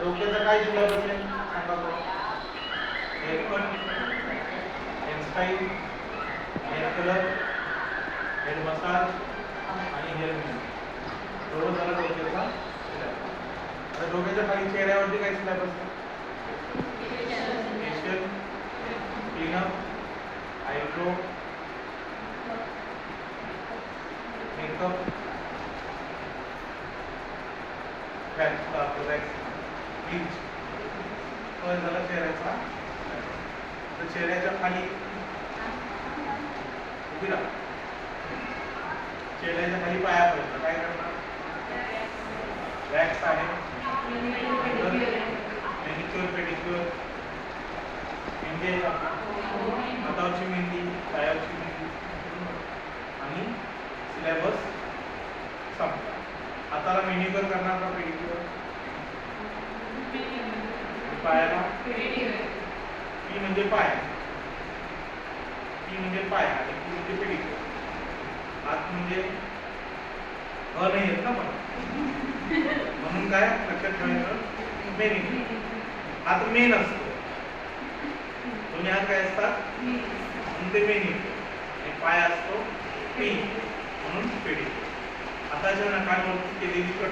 डोक्याचा काय सिलेबस आहे सांगा बरं. Hair cut, hairstyle, hair colour, hair massage आणि हेअर मेहंदी. रोज झाला डोक्याचा सिलेबस. आता डोक्याच्या खाली चेहऱ्यावरती काय सिलेबस आहे? Facial, cleanup, eyebrow, makeup, wax, bleach. तो झाला चेहऱ्याचा. तर चेहऱ्याच्या खाली उभी राहा. चेहऱ्याच्या खाली पायापर्यंत काय करणार? वॅक्स आहे, मॅनिक्युअर, पेडिक्युअर, मेहंदी आहे, हातावरची मेहंदी, पायावरची मेहंदी आणि सिलेबस संपला. हाताला मेनिक्युअर करणार का पेडिक्युअर? पायाला पी म्हणजे पाय, पी म्हणजे पाय आणि पी म्हणजे पेडिक्युअर. हात म्हणजे नाही येत ना पण, म्हणून काय लक्षात ठेवायचं? मेनिक्युअर. हात मेन असतो, दोन्ही हात काय असतात? म्हणून ते मेनिक्युअर. आणि पाय असतो पी म्हणून पेडिक्युअर. हाताच्या नखांवरती केलेली कट